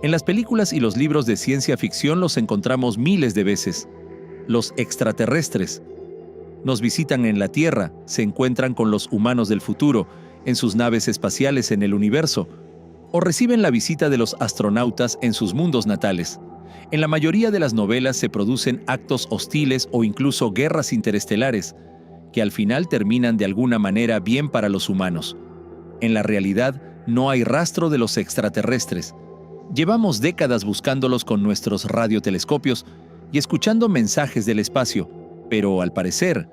En las películas y los libros de ciencia ficción los encontramos miles de veces. Los extraterrestres nos visitan en la Tierra, se encuentran con los humanos del futuro, en sus naves espaciales en el universo, o reciben la visita de los astronautas en sus mundos natales. En la mayoría de las novelas se producen actos hostiles o incluso guerras interestelares, que al final terminan de alguna manera bien para los humanos. En la realidad, no hay rastro de los extraterrestres. Llevamos décadas buscándolos con nuestros radiotelescopios y escuchando mensajes del espacio, pero al parecer,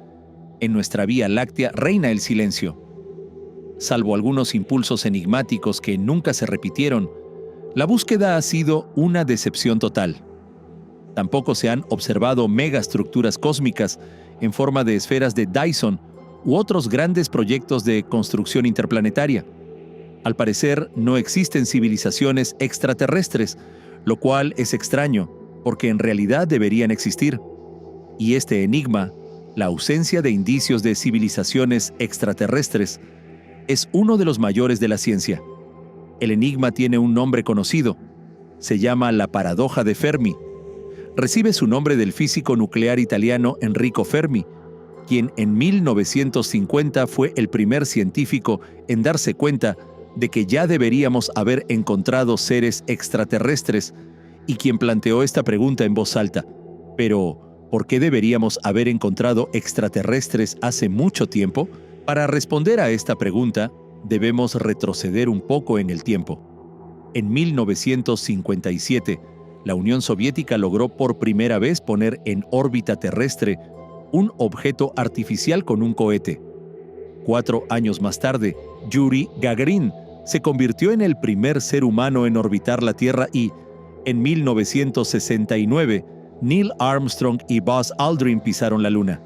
en nuestra Vía Láctea reina el silencio. Salvo algunos impulsos enigmáticos que nunca se repitieron, la búsqueda ha sido una decepción total. Tampoco se han observado megaestructuras cósmicas en forma de esferas de Dyson u otros grandes proyectos de construcción interplanetaria. Al parecer, no existen civilizaciones extraterrestres, lo cual es extraño, porque en realidad deberían existir. Y este enigma, la ausencia de indicios de civilizaciones extraterrestres, es uno de los mayores de la ciencia. El enigma tiene un nombre conocido. Se llama la paradoja de Fermi. Recibe su nombre del físico nuclear italiano Enrico Fermi, quien en 1950 fue el primer científico en darse cuenta de que ya deberíamos haber encontrado seres extraterrestres y quien planteó esta pregunta en voz alta. Pero, ¿por qué deberíamos haber encontrado extraterrestres hace mucho tiempo? Para responder a esta pregunta, debemos retroceder un poco en el tiempo. En 1957, la Unión Soviética logró por primera vez poner en órbita terrestre un objeto artificial con un cohete. 4 años más tarde, Yuri Gagarin se convirtió en el primer ser humano en orbitar la Tierra y, en 1969, Neil Armstrong y Buzz Aldrin pisaron la Luna.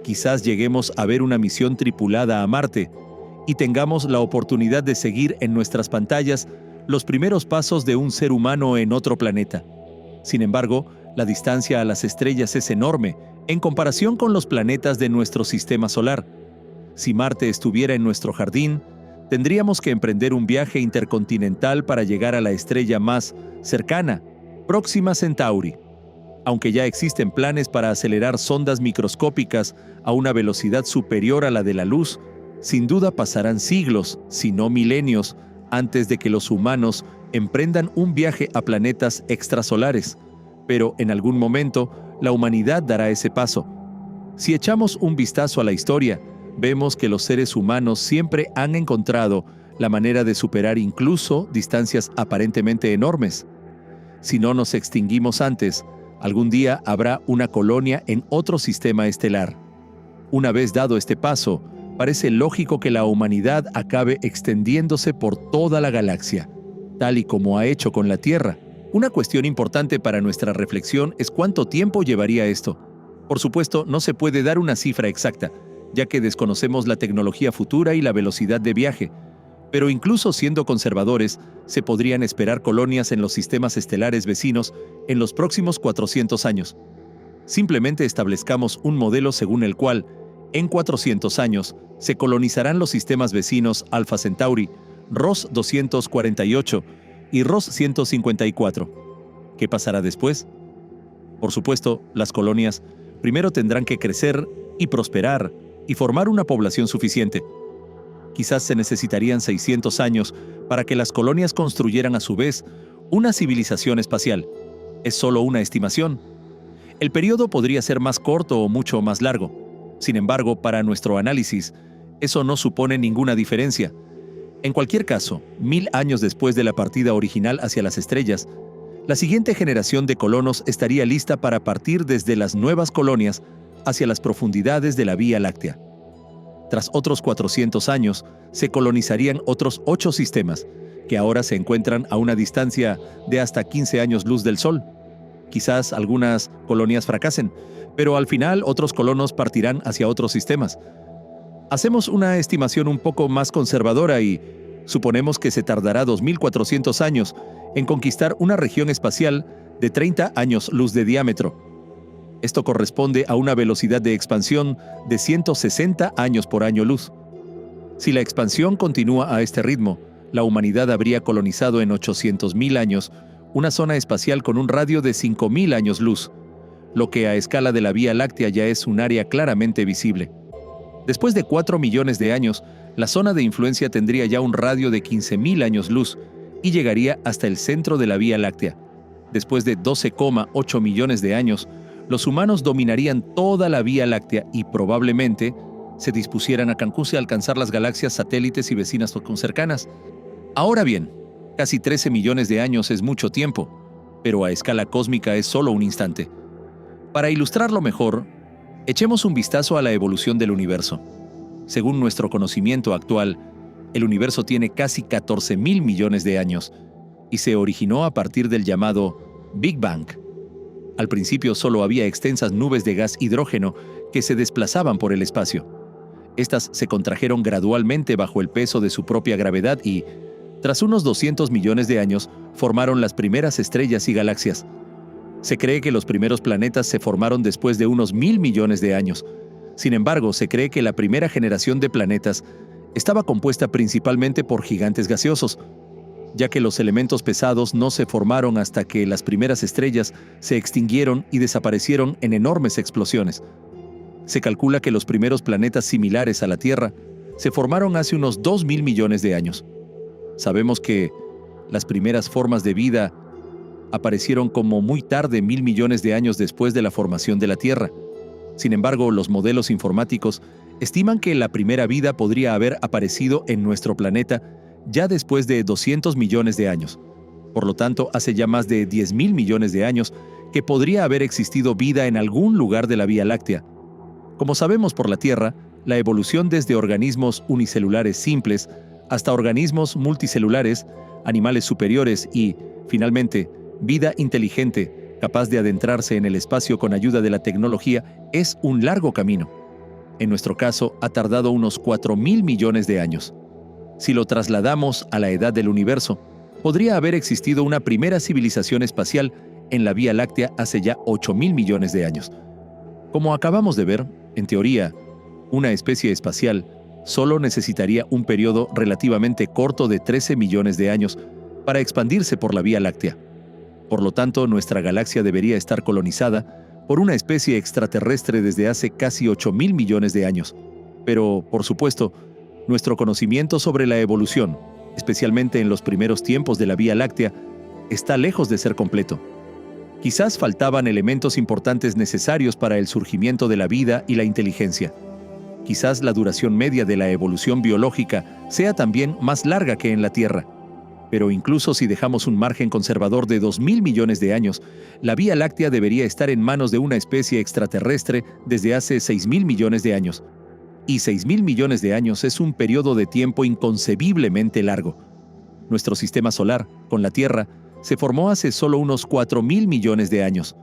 Quizás lleguemos a ver una misión tripulada a Marte y tengamos la oportunidad de seguir en nuestras pantallas los primeros pasos de un ser humano en otro planeta. Sin embargo, la distancia a las estrellas es enorme en comparación con los planetas de nuestro sistema solar. Si Marte estuviera en nuestro jardín, tendríamos que emprender un viaje intercontinental para llegar a la estrella más cercana, Próxima Centauri. Aunque ya existen planes para acelerar sondas microscópicas a una velocidad superior a la de la luz, sin duda pasarán siglos, si no milenios, antes de que los humanos emprendan un viaje a planetas extrasolares. Pero en algún momento, la humanidad dará ese paso. Si echamos un vistazo a la historia, vemos que los seres humanos siempre han encontrado la manera de superar incluso distancias aparentemente enormes. Si no nos extinguimos antes, algún día habrá una colonia en otro sistema estelar. Una vez dado este paso, parece lógico que la humanidad acabe extendiéndose por toda la galaxia, tal y como ha hecho con la Tierra. Una cuestión importante para nuestra reflexión es cuánto tiempo llevaría esto. Por supuesto, no se puede dar una cifra exacta, ya que desconocemos la tecnología futura y la velocidad de viaje. Pero incluso siendo conservadores, se podrían esperar colonias en los sistemas estelares vecinos en los próximos 400 años. Simplemente establezcamos un modelo según el cual, en 400 años, se colonizarán los sistemas vecinos Alpha Centauri, Ross 248 y Ross 154. ¿Qué pasará después? Por supuesto, las colonias primero tendrán que crecer y prosperar y formar una población suficiente. Quizás se necesitarían 600 años para que las colonias construyeran a su vez una civilización espacial. Es solo una estimación. El periodo podría ser más corto o mucho más largo. Sin embargo, para nuestro análisis, eso no supone ninguna diferencia. En cualquier caso, 1000 años después de la partida original hacia las estrellas, la siguiente generación de colonos estaría lista para partir desde las nuevas colonias hacia las profundidades de la Vía Láctea. Tras otros 400 años, se colonizarían otros 8 sistemas, que ahora se encuentran a una distancia de hasta 15 años luz del Sol. Quizás algunas colonias fracasen, pero al final otros colonos partirán hacia otros sistemas. Hacemos una estimación un poco más conservadora y suponemos que se tardará 2400 años en conquistar una región espacial de 30 años luz de diámetro. Esto corresponde a una velocidad de expansión de 160 años por año luz. Si la expansión continúa a este ritmo, la humanidad habría colonizado en 800.000 años una zona espacial con un radio de 5.000 años luz, lo que a escala de la Vía Láctea ya es un área claramente visible. Después de 4 millones de años, la zona de influencia tendría ya un radio de 15.000 años luz y llegaría hasta el centro de la Vía Láctea. Después de 12,8 millones de años, los humanos dominarían toda la Vía Láctea y probablemente se dispusieran a alcanzar las galaxias satélites y vecinas cercanas. Ahora bien, casi 13 millones de años es mucho tiempo, pero a escala cósmica es solo un instante. Para ilustrarlo mejor, echemos un vistazo a la evolución del universo. Según nuestro conocimiento actual, el universo tiene casi 14.000 millones de años y se originó a partir del llamado Big Bang. Al principio solo había extensas nubes de gas hidrógeno que se desplazaban por el espacio. Estas se contrajeron gradualmente bajo el peso de su propia gravedad y, tras unos 200 millones de años, formaron las primeras estrellas y galaxias. Se cree que los primeros planetas se formaron después de unos 1.000 millones de años. Sin embargo, se cree que la primera generación de planetas estaba compuesta principalmente por gigantes gaseosos, ya que los elementos pesados no se formaron hasta que las primeras estrellas se extinguieron y desaparecieron en enormes explosiones. Se calcula que los primeros planetas similares a la Tierra se formaron hace unos 2.000 millones de años. Sabemos que las primeras formas de vida aparecieron como muy tarde, 1.000 millones de años después de la formación de la Tierra. Sin embargo, los modelos informáticos estiman que la primera vida podría haber aparecido en nuestro planeta ya después de 200 millones de años. Por lo tanto, hace ya más de 10.000 millones de años que podría haber existido vida en algún lugar de la Vía Láctea. Como sabemos por la Tierra, la evolución desde organismos unicelulares simples hasta organismos multicelulares, animales superiores y, finalmente, vida inteligente, capaz de adentrarse en el espacio con ayuda de la tecnología, es un largo camino. En nuestro caso, ha tardado unos 4.000 millones de años. Si lo trasladamos a la edad del universo, podría haber existido una primera civilización espacial en la Vía Láctea hace ya 8.000 millones de años. Como acabamos de ver, en teoría, una especie espacial solo necesitaría un periodo relativamente corto de 13 millones de años para expandirse por la Vía Láctea. Por lo tanto, nuestra galaxia debería estar colonizada por una especie extraterrestre desde hace casi 8.000 millones de años. Pero, por supuesto, nuestro conocimiento sobre la evolución, especialmente en los primeros tiempos de la Vía Láctea, está lejos de ser completo. Quizás faltaban elementos importantes necesarios para el surgimiento de la vida y la inteligencia. Quizás la duración media de la evolución biológica sea también más larga que en la Tierra. Pero incluso si dejamos un margen conservador de 2.000 millones de años, la Vía Láctea debería estar en manos de una especie extraterrestre desde hace 6.000 millones de años. Y 6.000 millones de años es un periodo de tiempo inconcebiblemente largo. Nuestro sistema solar, con la Tierra, se formó hace solo unos 4.000 millones de años.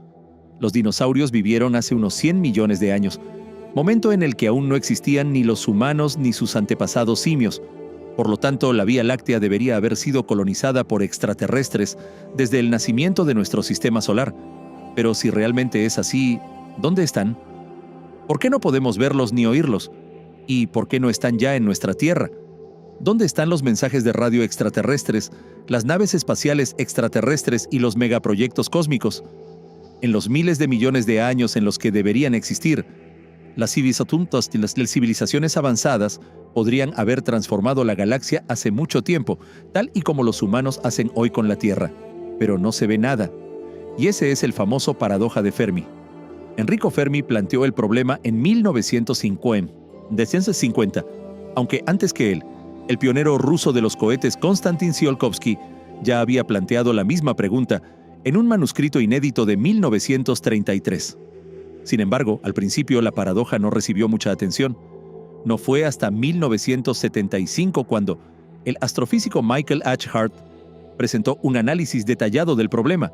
Los dinosaurios vivieron hace unos 100 millones de años, momento en el que aún no existían ni los humanos ni sus antepasados simios. Por lo tanto, la Vía Láctea debería haber sido colonizada por extraterrestres desde el nacimiento de nuestro sistema solar. Pero si realmente es así, ¿dónde están? ¿Por qué no podemos verlos ni oírlos? ¿Y por qué no están ya en nuestra Tierra? ¿Dónde están los mensajes de radio extraterrestres, las naves espaciales extraterrestres y los megaproyectos cósmicos? En los miles de millones de años en los que deberían existir, las civilizaciones avanzadas podrían haber transformado la galaxia hace mucho tiempo, tal y como los humanos hacen hoy con la Tierra. Pero no se ve nada. Y ese es el famoso paradoja de Fermi. Enrico Fermi planteó el problema en 1950, aunque antes que él, el pionero ruso de los cohetes Konstantin Tsiolkovsky ya había planteado la misma pregunta en un manuscrito inédito de 1933. Sin embargo, al principio la paradoja no recibió mucha atención. No fue hasta 1975 cuando el astrofísico Michael H. Hart presentó un análisis detallado del problema,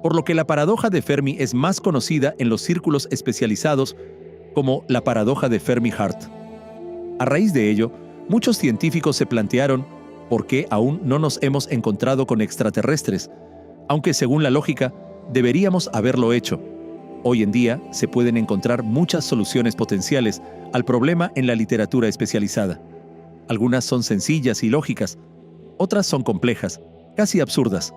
por lo que la paradoja de Fermi es más conocida en los círculos especializados como la paradoja de Fermi-Hart. A raíz de ello, muchos científicos se plantearon por qué aún no nos hemos encontrado con extraterrestres, aunque según la lógica, deberíamos haberlo hecho. Hoy en día se pueden encontrar muchas soluciones potenciales al problema en la literatura especializada. Algunas son sencillas y lógicas, otras son complejas, casi absurdas,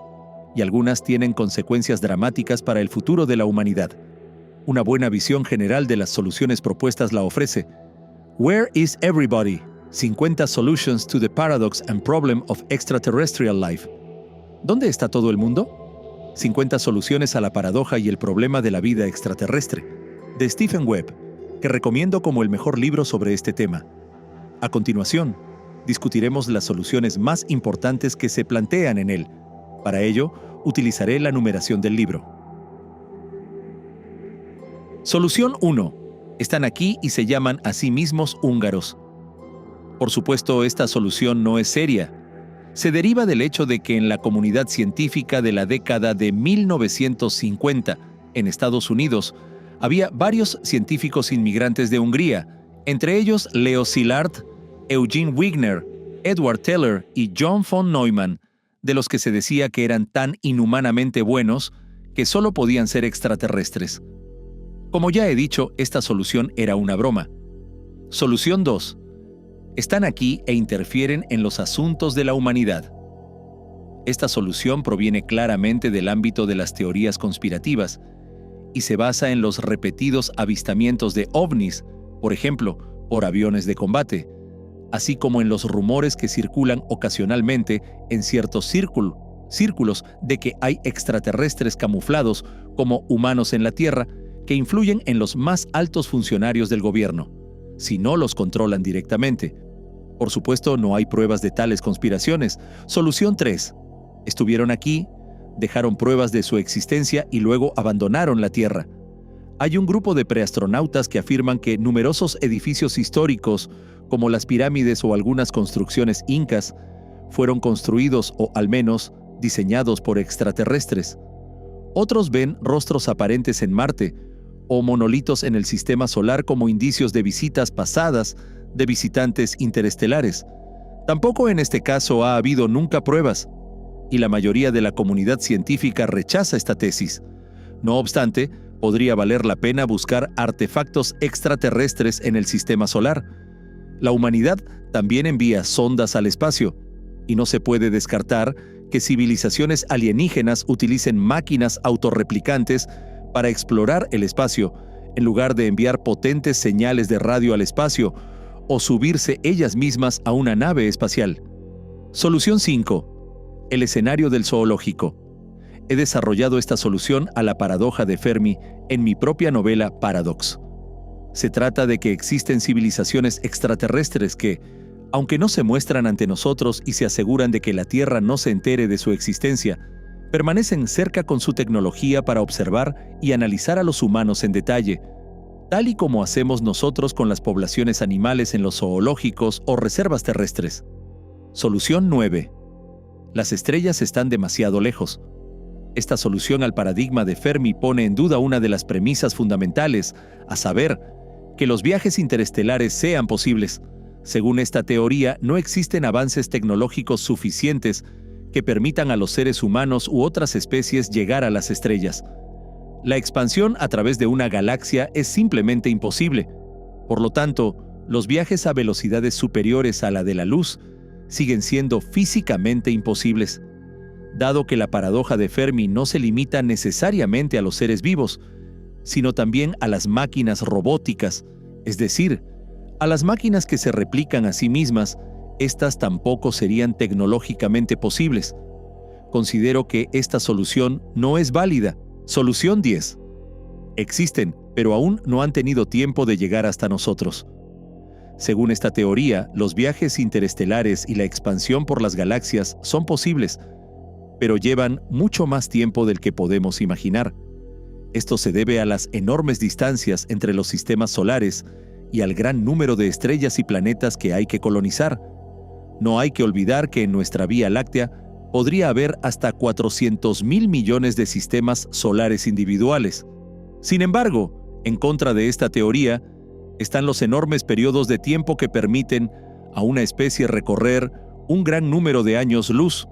y algunas tienen consecuencias dramáticas para el futuro de la humanidad. Una buena visión general de las soluciones propuestas la ofrece. Where is everybody? 50 solutions to the paradox and problem of extraterrestrial life. ¿Dónde está todo el mundo? 50 soluciones a la paradoja y el problema de la vida extraterrestre, de Stephen Webb, que recomiendo como el mejor libro sobre este tema. A continuación, discutiremos las soluciones más importantes que se plantean en él. Para ello, utilizaré la numeración del libro. Solución 1. Están aquí y se llaman a sí mismos húngaros. Por supuesto, esta solución no es seria. Se deriva del hecho de que en la comunidad científica de la década de 1950, en Estados Unidos, había varios científicos inmigrantes de Hungría, entre ellos Leo Szilard, Eugene Wigner, Edward Teller y John von Neumann, de los que se decía que eran tan inhumanamente buenos que solo podían ser extraterrestres. Como ya he dicho, esta solución era una broma. Solución 2. Están aquí e interfieren en los asuntos de la humanidad. Esta solución proviene claramente del ámbito de las teorías conspirativas y se basa en los repetidos avistamientos de ovnis, por ejemplo, por aviones de combate, así como en los rumores que circulan ocasionalmente en ciertos círculos de que hay extraterrestres camuflados como humanos en la Tierra que influyen en los más altos funcionarios del gobierno, si no los controlan directamente. Por supuesto, no hay pruebas de tales conspiraciones. Solución 3. Estuvieron aquí, dejaron pruebas de su existencia y luego abandonaron la Tierra. Hay un grupo de preastronautas que afirman que numerosos edificios históricos, como las pirámides o algunas construcciones incas, fueron construidos o al menos diseñados por extraterrestres. Otros ven rostros aparentes en Marte o monolitos en el sistema solar como indicios de visitas pasadas de visitantes interestelares. Tampoco en este caso ha habido nunca pruebas, y la mayoría de la comunidad científica rechaza esta tesis. No obstante, podría valer la pena buscar artefactos extraterrestres en el sistema solar. La humanidad también envía sondas al espacio, y no se puede descartar que civilizaciones alienígenas utilicen máquinas autorreplicantes para explorar el espacio, en lugar de enviar potentes señales de radio al espacio o subirse ellas mismas a una nave espacial. Solución 5. El escenario del zoológico. He desarrollado esta solución a la paradoja de Fermi en mi propia novela Paradox. Se trata de que existen civilizaciones extraterrestres que, aunque no se muestran ante nosotros y se aseguran de que la Tierra no se entere de su existencia, permanecen cerca con su tecnología para observar y analizar a los humanos en detalle, tal y como hacemos nosotros con las poblaciones animales en los zoológicos o reservas terrestres. Solución 9. Las estrellas están demasiado lejos. Esta solución al paradigma de Fermi pone en duda una de las premisas fundamentales, a saber, que los viajes interestelares sean posibles. Según esta teoría, no existen avances tecnológicos suficientes que permitan a los seres humanos u otras especies llegar a las estrellas. La expansión a través de una galaxia es simplemente imposible. Por lo tanto, los viajes a velocidades superiores a la de la luz siguen siendo físicamente imposibles. Dado que la paradoja de Fermi no se limita necesariamente a los seres vivos, sino también a las máquinas robóticas, es decir, a las máquinas que se replican a sí mismas, estas tampoco serían tecnológicamente posibles. Considero que esta solución no es válida. Solución 10. Existen, pero aún no han tenido tiempo de llegar hasta nosotros. Según esta teoría, los viajes interestelares y la expansión por las galaxias son posibles, pero llevan mucho más tiempo del que podemos imaginar. Esto se debe a las enormes distancias entre los sistemas solares y al gran número de estrellas y planetas que hay que colonizar. No hay que olvidar que en nuestra Vía Láctea podría haber hasta 400.000 millones de sistemas solares individuales. Sin embargo, en contra de esta teoría, están los enormes periodos de tiempo que permiten a una especie recorrer un gran número de años luz,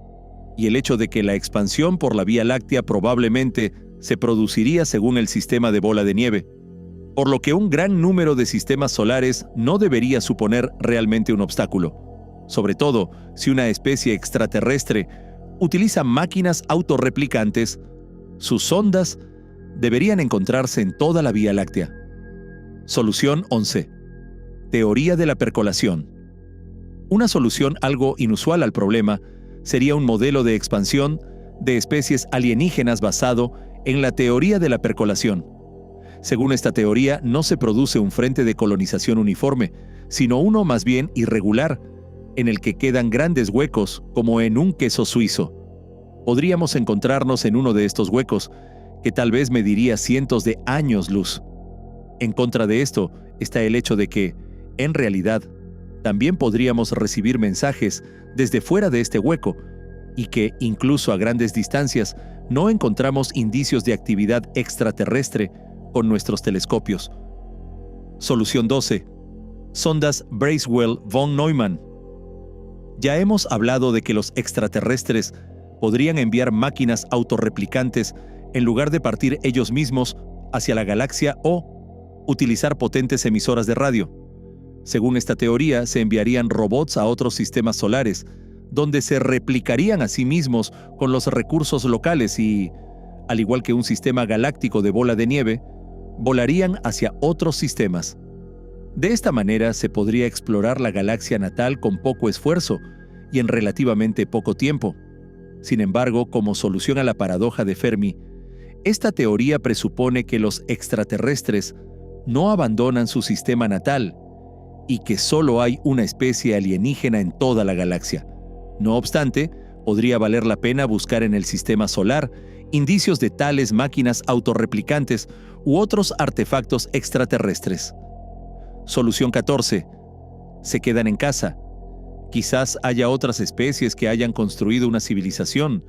y el hecho de que la expansión por la Vía Láctea probablemente se produciría según el sistema de bola de nieve, por lo que un gran número de sistemas solares no debería suponer realmente un obstáculo, sobre todo si una especie extraterrestre utiliza máquinas autorreplicantes. Sus sondas deberían encontrarse en toda la Vía Láctea. Solución 11. Teoría de la percolación. Una solución algo inusual al problema sería un modelo de expansión de especies alienígenas basado en la teoría de la percolación. Según esta teoría, no se produce un frente de colonización uniforme, sino uno más bien irregular, en el que quedan grandes huecos, como en un queso suizo. Podríamos encontrarnos en uno de estos huecos, que tal vez mediría cientos de años luz. En contra de esto está el hecho de que, en realidad, también podríamos recibir mensajes desde fuera de este hueco, y que, incluso a grandes distancias, no encontramos indicios de actividad extraterrestre con nuestros telescopios. Solución 12. Sondas Bracewell-von Neumann. Ya hemos hablado de que los extraterrestres podrían enviar máquinas autorreplicantes en lugar de partir ellos mismos hacia la galaxia o utilizar potentes emisoras de radio. Según esta teoría, se enviarían robots a otros sistemas solares, donde se replicarían a sí mismos con los recursos locales y, al igual que un sistema galáctico de bola de nieve, volarían hacia otros sistemas. De esta manera se podría explorar la galaxia natal con poco esfuerzo y en relativamente poco tiempo. Sin embargo, como solución a la paradoja de Fermi, esta teoría presupone que los extraterrestres no abandonan su sistema natal y que solo hay una especie alienígena en toda la galaxia. No obstante, podría valer la pena buscar en el sistema solar indicios de tales máquinas autorreplicantes u otros artefactos extraterrestres. Solución 14. Se quedan en casa. Quizás haya otras especies que hayan construido una civilización,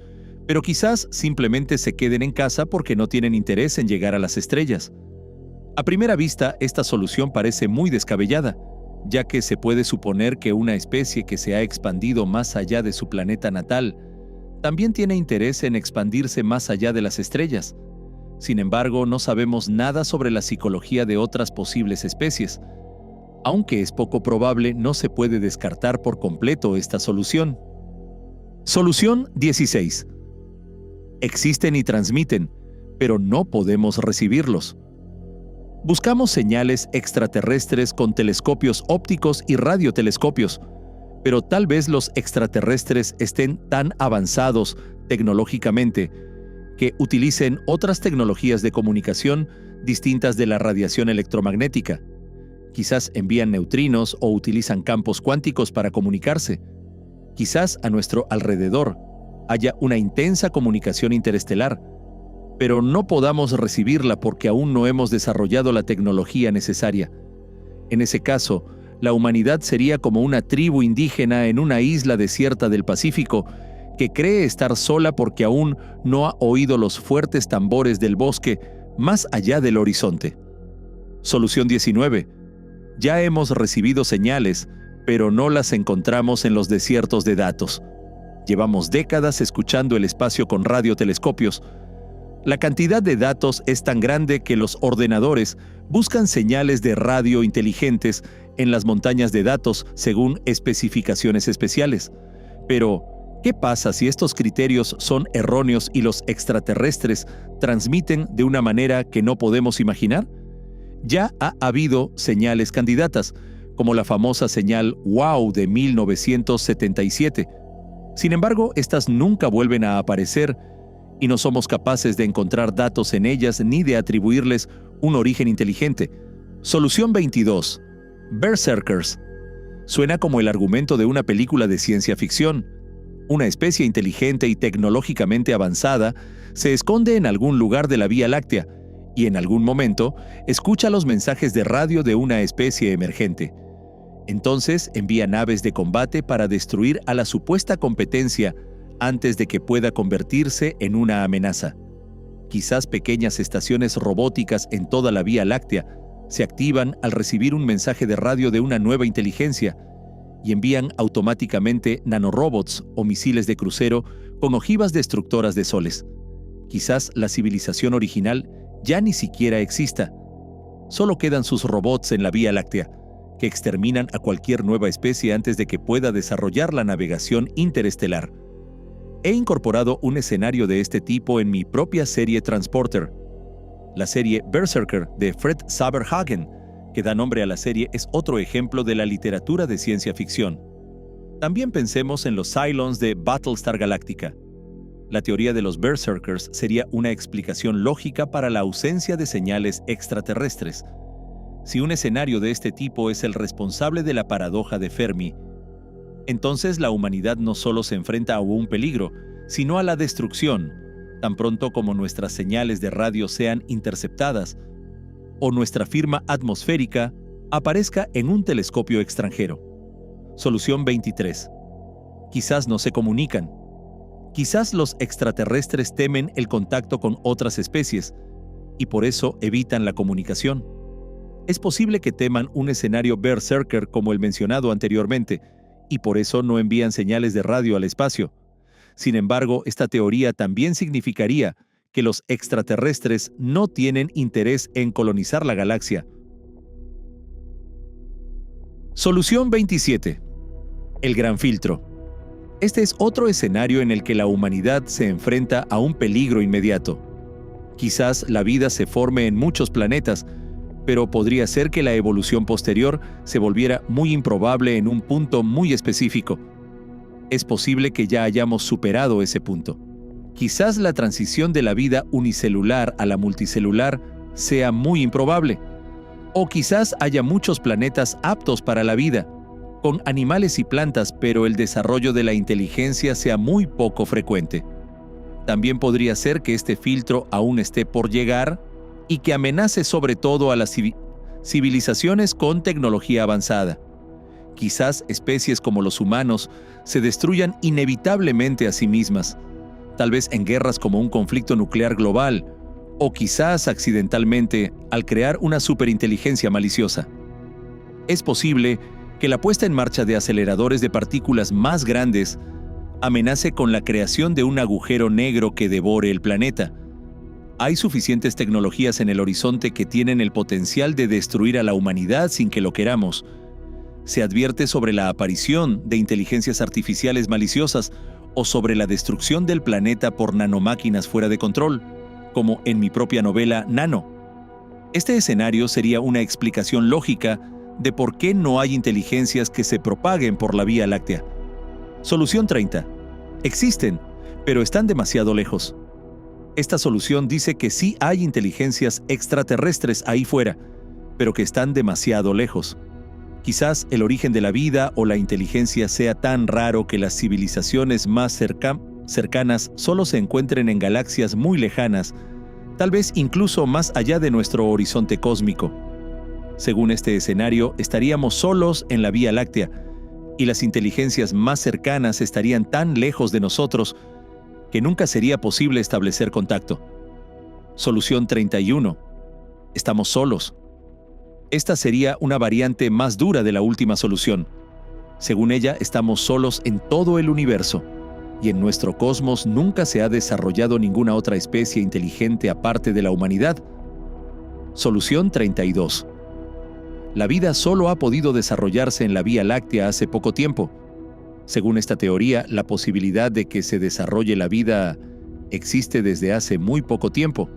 pero quizás simplemente se queden en casa porque no tienen interés en llegar a las estrellas. A primera vista, esta solución parece muy descabellada, ya que se puede suponer que una especie que se ha expandido más allá de su planeta natal también tiene interés en expandirse más allá de las estrellas. Sin embargo, no sabemos nada sobre la psicología de otras posibles especies. Aunque es poco probable, no se puede descartar por completo esta solución. Solución 16. Existen y transmiten, pero no podemos recibirlos. Buscamos señales extraterrestres con telescopios ópticos y radiotelescopios, pero tal vez los extraterrestres estén tan avanzados tecnológicamente que utilicen otras tecnologías de comunicación distintas de la radiación electromagnética. Quizás envían neutrinos o utilizan campos cuánticos para comunicarse. Quizás a nuestro alrededor haya una intensa comunicación interestelar, pero no podamos recibirla porque aún no hemos desarrollado la tecnología necesaria. En ese caso, la humanidad sería como una tribu indígena en una isla desierta del Pacífico que cree estar sola porque aún no ha oído los fuertes tambores del bosque más allá del horizonte. Solución 19. Ya hemos recibido señales, pero no las encontramos en los desiertos de datos. Llevamos décadas escuchando el espacio con radiotelescopios. La cantidad de datos es tan grande que los ordenadores buscan señales de radio inteligentes en las montañas de datos según especificaciones especiales. Pero, ¿qué pasa si estos criterios son erróneos y los extraterrestres transmiten de una manera que no podemos imaginar? Ya ha habido señales candidatas, como la famosa señal WOW de 1977. Sin embargo, estas nunca vuelven a aparecer y no somos capaces de encontrar datos en ellas ni de atribuirles un origen inteligente. Solución 22. Berserkers. Suena como el argumento de una película de ciencia ficción. Una especie inteligente y tecnológicamente avanzada se esconde en algún lugar de la Vía Láctea y en algún momento escucha los mensajes de radio de una especie emergente. Entonces envía naves de combate para destruir a la supuesta competencia antes de que pueda convertirse en una amenaza. Quizás pequeñas estaciones robóticas en toda la Vía Láctea se activan al recibir un mensaje de radio de una nueva inteligencia y envían automáticamente nanorobots o misiles de crucero con ojivas destructoras de soles. Quizás la civilización original ya ni siquiera exista. Solo quedan sus robots en la Vía Láctea, que exterminan a cualquier nueva especie antes de que pueda desarrollar la navegación interestelar. He incorporado un escenario de este tipo en mi propia serie Transporter. La serie Berserker de Fred Saberhagen, que da nombre a la serie, es otro ejemplo de la literatura de ciencia ficción. También pensemos en los Cylons de Battlestar Galactica. La teoría de los Berserkers sería una explicación lógica para la ausencia de señales extraterrestres. Si un escenario de este tipo es el responsable de la paradoja de Fermi, entonces la humanidad no solo se enfrenta a un peligro, sino a la destrucción, tan pronto como nuestras señales de radio sean interceptadas o nuestra firma atmosférica aparezca en un telescopio extranjero. Solución 23. Quizás no se comunican. Quizás los extraterrestres temen el contacto con otras especies y por eso evitan la comunicación. Es posible que teman un escenario berserker como el mencionado anteriormente y por eso no envían señales de radio al espacio. Sin embargo, esta teoría también significaría que los extraterrestres no tienen interés en colonizar la galaxia. Solución 27. El gran filtro. Este es otro escenario en el que la humanidad se enfrenta a un peligro inmediato. Quizás la vida se forme en muchos planetas, pero podría ser que la evolución posterior se volviera muy improbable en un punto muy específico. Es posible que ya hayamos superado ese punto. Quizás la transición de la vida unicelular a la multicelular sea muy improbable. O quizás haya muchos planetas aptos para la vida, con animales y plantas, pero el desarrollo de la inteligencia sea muy poco frecuente. También podría ser que este filtro aún esté por llegar y que amenace sobre todo a las civilizaciones con tecnología avanzada. Quizás especies como los humanos se destruyan inevitablemente a sí mismas, tal vez en guerras como un conflicto nuclear global, o quizás accidentalmente al crear una superinteligencia maliciosa. Es posible que la puesta en marcha de aceleradores de partículas más grandes amenace con la creación de un agujero negro que devore el planeta. Hay suficientes tecnologías en el horizonte que tienen el potencial de destruir a la humanidad sin que lo queramos. Se advierte sobre la aparición de inteligencias artificiales maliciosas o sobre la destrucción del planeta por nanomáquinas fuera de control, como en mi propia novela Nano. Este escenario sería una explicación lógica de por qué no hay inteligencias que se propaguen por la Vía Láctea. Solución 30. Existen, pero están demasiado lejos. Esta solución dice que sí hay inteligencias extraterrestres ahí fuera, pero que están demasiado lejos. Quizás el origen de la vida o la inteligencia sea tan raro que las civilizaciones más cercanas solo se encuentren en galaxias muy lejanas, tal vez incluso más allá de nuestro horizonte cósmico. Según este escenario, estaríamos solos en la Vía Láctea, y las inteligencias más cercanas estarían tan lejos de nosotros que nunca sería posible establecer contacto. Solución 31. Estamos solos. Esta sería una variante más dura de la última solución. Según ella, estamos solos en todo el universo, y en nuestro cosmos nunca se ha desarrollado ninguna otra especie inteligente aparte de la humanidad. Solución 32. La vida solo ha podido desarrollarse en la Vía Láctea hace poco tiempo. Según esta teoría, la posibilidad de que se desarrolle la vida existe desde hace muy poco tiempo.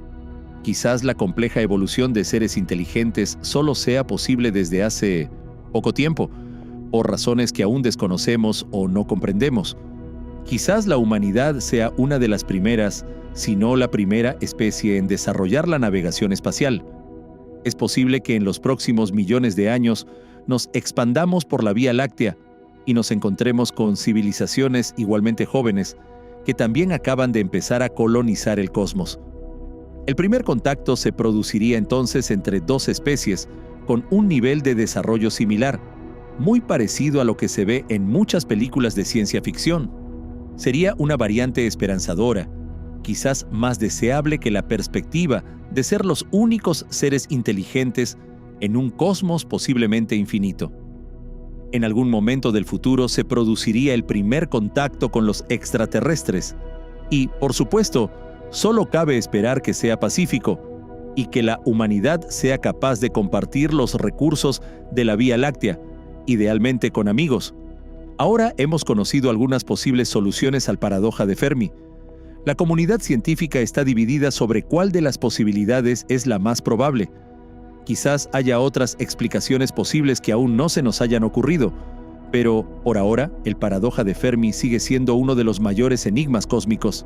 Quizás la compleja evolución de seres inteligentes solo sea posible desde hace poco tiempo, por razones que aún desconocemos o no comprendemos. Quizás la humanidad sea una de las primeras, si no la primera especie en desarrollar la navegación espacial. Es posible que en los próximos millones de años nos expandamos por la Vía Láctea y nos encontremos con civilizaciones igualmente jóvenes que también acaban de empezar a colonizar el cosmos. El primer contacto se produciría entonces entre dos especies con un nivel de desarrollo similar, muy parecido a lo que se ve en muchas películas de ciencia ficción. Sería una variante esperanzadora, quizás más deseable que la perspectiva de ser los únicos seres inteligentes en un cosmos posiblemente infinito. En algún momento del futuro se produciría el primer contacto con los extraterrestres y, por supuesto, solo cabe esperar que sea pacífico y que la humanidad sea capaz de compartir los recursos de la Vía Láctea, idealmente con amigos, Ahora hemos conocido algunas posibles soluciones al paradoja de Fermi. La comunidad científica está dividida sobre cuál de las posibilidades es la más probable. Quizás haya otras explicaciones posibles que aún no se nos hayan ocurrido, pero, por ahora, el paradoja de Fermi sigue siendo uno de los mayores enigmas cósmicos.